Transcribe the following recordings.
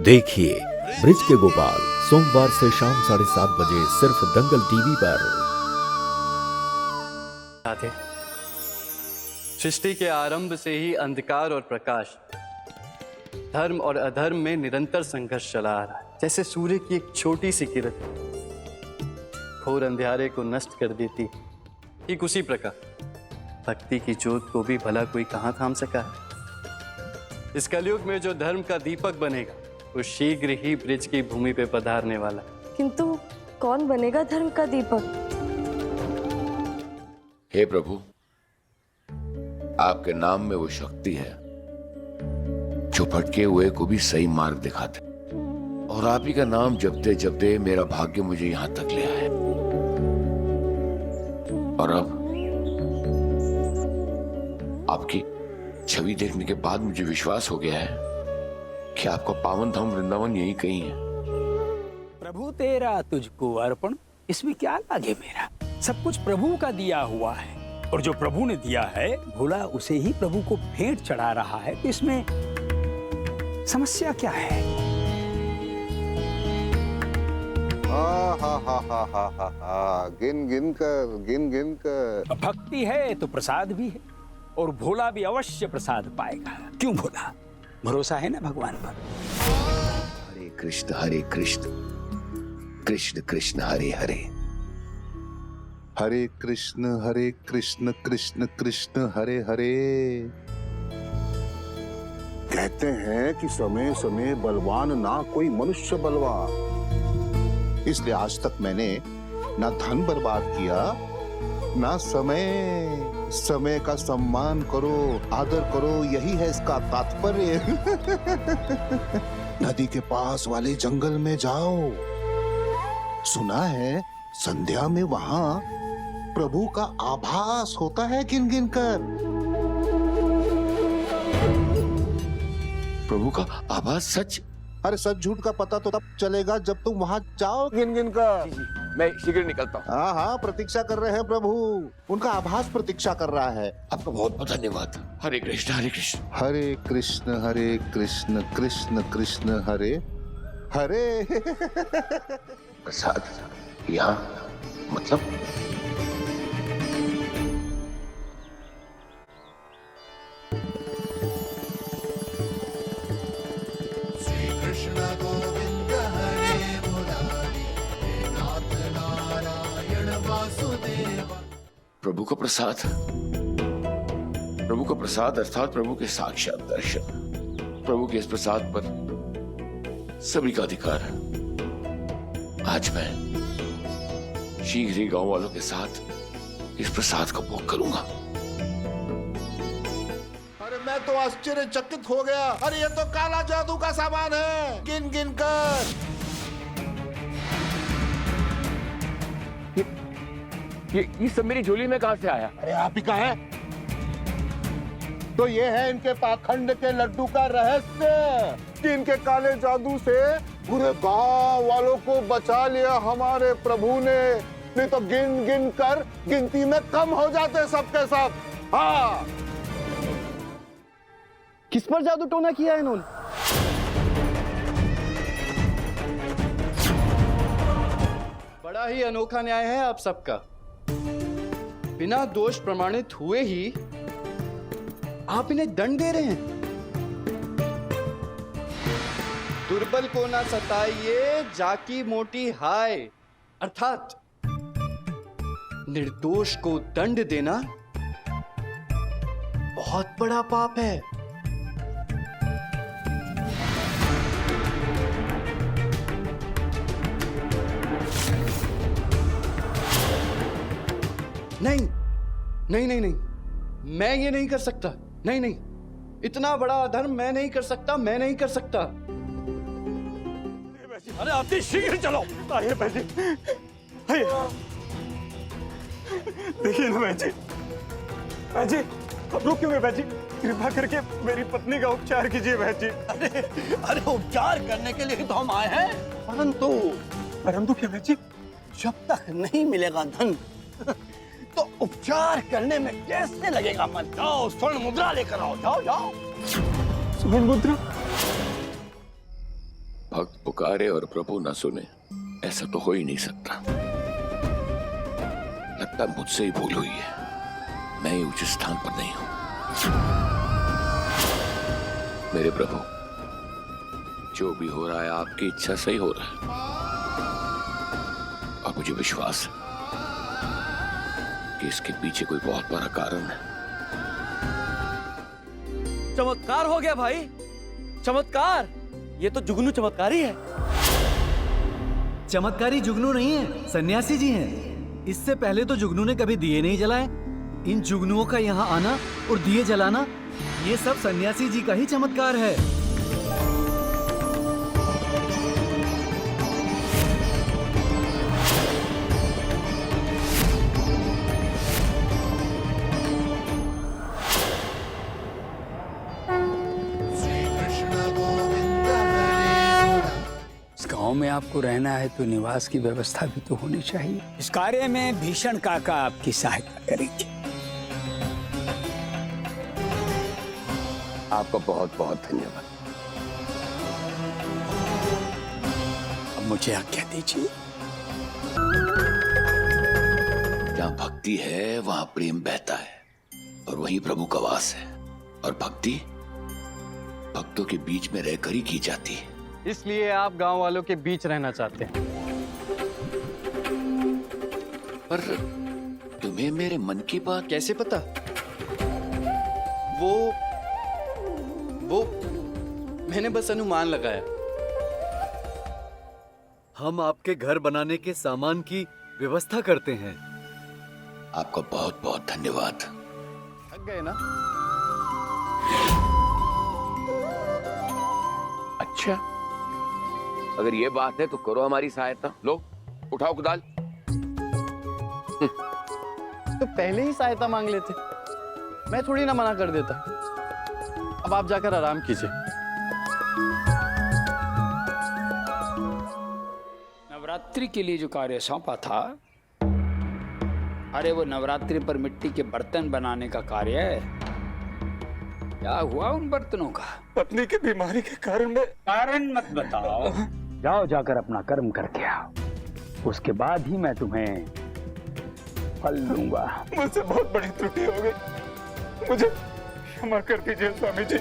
देखिए ब्रिज के गोपाल सोमवार से शाम 7:30 बजे सिर्फ दंगल टीवी पर। सृष्टि के आरंभ से ही अंधकार और प्रकाश, धर्म और अधर्म में निरंतर संघर्ष चला आ रहा है। जैसे सूर्य की एक छोटी सी किरण घोर अंधेरे को नष्ट कर देती, ठीक उसी प्रकार भक्ति की ज्योत को भी भला कोई कहां थाम सका है। इस कलयुग में जो धर्म का दीपक बनेगा वो शीघ्र ही ब्रिज की भूमि पे पधारने वाला है। किंतु कौन बनेगा धर्म का दीपक? हे प्रभु, आपके नाम में वो शक्ति है जो भटके हुए को भी सही मार्ग दिखाते, और आप ही का नाम जपते जपते मेरा भाग्य मुझे यहां तक ले आया। और अब आपकी छवि देखने के बाद मुझे विश्वास हो गया है कि आपका पावन धाम वृंदावन यही कहीं है। प्रभु तेरा तुझको अर्पण, इसमें क्या लागे मेरा? सब कुछ प्रभु का दिया हुआ है, और जो प्रभु ने दिया है भोला उसे ही प्रभु को भेंट चढ़ा रहा है, तो इसमें समस्या क्या है? गिन गिन कर। भक्ति है तो प्रसाद भी है, और भोला भी अवश्य प्रसाद पाएगा। क्यों भोला? भरोसा है ना भगवान पर। हरे कृष्ण कृष्ण कृष्ण हरे हरे, हरे कृष्ण कृष्ण कृष्ण हरे हरे। कहते हैं कि समय समय बलवान ना कोई मनुष्य बलवान, इसलिए आज तक मैंने ना धन बर्बाद किया ना समय का सम्मान करो, आदर करो, यही है इसका तात्पर्य। नदी के पास वाले जंगल में जाओ, सुना है संध्या में वहां प्रभु का आभास होता है गिन गिन कर। प्रभु का आभास सच? अरे सच झूठ का पता तो तब चलेगा जब तुम वहां जाओ गिन गिन कर। मैं शीघ्र निकलता हूँ। हाँ हाँ, प्रतीक्षा कर रहे हैं प्रभु, उनका आभास प्रतीक्षा कर रहा है। आपका बहुत बहुत धन्यवाद। हरे कृष्ण हरे कृष्ण कृष्ण कृष्ण हरे हरे। प्रसाद यहाँ मतलब? प्रभु का प्रसाद, प्रभु का प्रसाद अर्थात प्रभु के साक्षात दर्शन। प्रभु के इस प्रसाद पर सभी का अधिकार है। आज मैं शीघ्र ही गांव वालों के साथ इस प्रसाद का भोग करूंगा। अरे मैं तो आश्चर्यचकित हो गया। अरे ये तो काला जादू का सामान है, गिन गिन कर। ये सब मेरी झोली में कहां से आया? अरे आप ही का है? तो ये है इनके पाखंड के लड्डू का रहस्य कि इनके काले जादू से पूरे गांव वालों को बचा लिया हमारे प्रभु ने। नहीं तो गिन गिन कर गिनती में कम हो जाते सबके सब। हाँ, किस पर जादू टोना किया इन्होंने? बड़ा ही अनोखा न्याय है आप सबका। बिना दोष प्रमाणित हुए ही आप इन्हें दंड दे रहे हैं। दुर्बल को ना सताइए, जाकी मोटी हाय। अर्थात निर्दोष को दंड देना बहुत बड़ा पाप है। नहीं नहीं नहीं नहीं, मैं ये नहीं कर सकता। नहीं नहीं, इतना बड़ा अधर्म मैं नहीं कर सकता, मैं नहीं कर सकता। अरे आप शीघ्र चलो। आइए बहन जी, देखिए ना बहन जी। बहन जी अब रुक क्यों गए? बहन जी कृपा करके मेरी पत्नी का उपचार कीजिए बहन जी। अरे उपचार करने के लिए तो हम आए हैं, परंतु क्या बहन जी? जब तक नहीं मिलेगा धन तो उपचार करने में कैसे लगेगा मन? जाओ स्वर्ण मुद्रा लेकर आओ, जाओ जाओ। स्वर्ण मुद्रा? भक्त पुकारे और प्रभु न सुने, ऐसा तो हो ही नहीं सकता। लगता मुझसे ही भूल हुई है, मैं ही उचित स्थान पर नहीं हूं। मेरे प्रभु, जो भी हो रहा है आपकी इच्छा से ही हो रहा है, और मुझे विश्वास है कि इसके पीछे कोई बहुत बड़ा कारण है। चमत्कार हो गया भाई, चमत्कार। ये तो जुगनू चमत्कारी है। चमत्कारी जुगनू नहीं है, सन्यासी जी हैं। इससे पहले तो जुगनू ने कभी दिए नहीं जलाए। इन जुगनुओं का यहाँ आना और दिए जलाना, ये सब सन्यासी जी का ही चमत्कार है। गांव में आपको रहना है तो निवास की व्यवस्था भी तो होनी चाहिए। इस कार्य में भीषण काका आपकी सहायता करेंगे। आपका बहुत बहुत धन्यवाद। अब मुझे आज्ञा दीजिए। जहां भक्ति है वहां प्रेम बहता है, और वहीं प्रभु का वास है। और भक्ति भक्तों के बीच में रहकर ही की जाती है। इसलिए आप गांव वालों के बीच रहना चाहते हैं। पर तुम्हें मेरे मन की बात कैसे पता? वो मैंने बस अनुमान लगाया। हम आपके घर बनाने के सामान की व्यवस्था करते हैं। आपका बहुत बहुत धन्यवाद। थक गए ना? अच्छा, अगर ये बात है तो करो हमारी सहायता। लो, उठाओ कुदाल। तो पहले ही सहायता मांग लेते, मैं थोड़ी ना मना कर देता। अब आप जाकर आराम कीजिए। नवरात्रि के लिए जो कार्य सौंपा था, अरे वो नवरात्रि पर मिट्टी के बर्तन बनाने का कार्य है। क्या हुआ उन बर्तनों का? पत्नी की बीमारी के कारण मैं कारण मत बताओ, जाओ जाकर अपना कर्म करके आओ, उसके बाद ही मैं तुम्हें फल दूंगा। मुझसे बहुत बड़ी त्रुटि हो गई, मुझे क्षमा कर दीजिए स्वामी जी।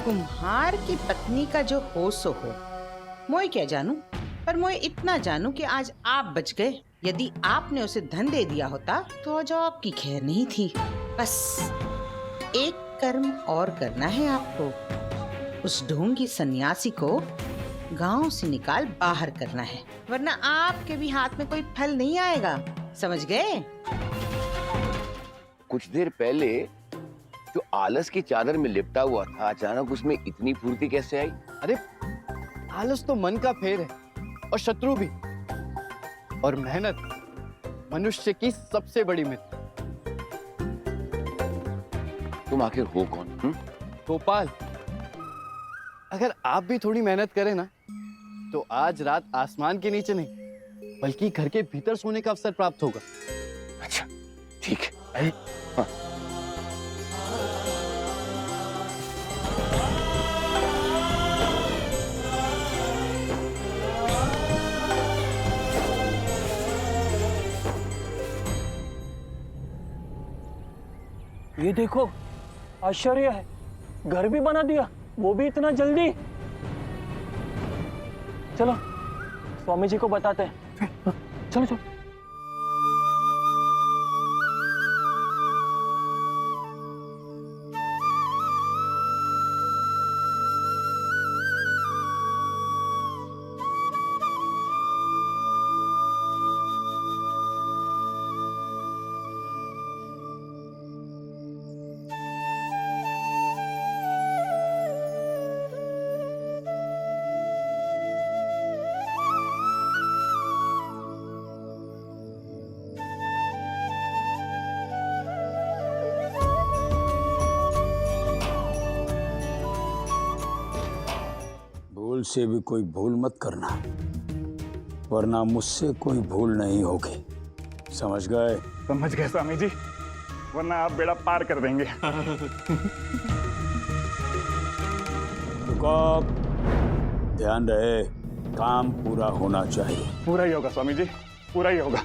कुम्हार की पत्नी का जो हो सो हो, मोय क्या जानू, पर मोय इतना जानू कि आज आप बच गए। यदि आपने उसे धन दे दिया होता तो आज आपकी खैर नहीं थी। बस एक कर्म और करना है आपको, उस ढोंगी सन्यासी को गांव से निकाल बाहर करना है, वरना आपके भी हाथ में कोई फल नहीं आएगा। समझ गए? कुछ देर पहले जो आलस की चादर में लिपटा हुआ था, अचानक उसमें इतनी फुर्ती कैसे आई? अरे आलस तो मन का फेर है, और शत्रु भी। और मेहनत मनुष्य की सबसे बड़ी मित्र। तुम आखिर हो कौन? गोपाल, अगर आप भी थोड़ी मेहनत करें ना, तो आज रात आसमान के नीचे नहीं बल्कि घर के भीतर सोने का अवसर प्राप्त होगा। अच्छा, ठीक है। हाँ। ये देखो, आश्चर्य है, घर भी बना दिया, वो भी इतना जल्दी। चलो स्वामी जी को बताते हैं। चलो चलो। भूल से भी कोई भूल मत करना, वरना मुझसे कोई भूल नहीं होगी। समझ गए? समझ गए स्वामी जी, वरना आप बेड़ा पार कर देंगे। रुको, ध्यान रहे, काम पूरा होना चाहिए। पूरा ही होगा स्वामी जी, पूरा ही होगा।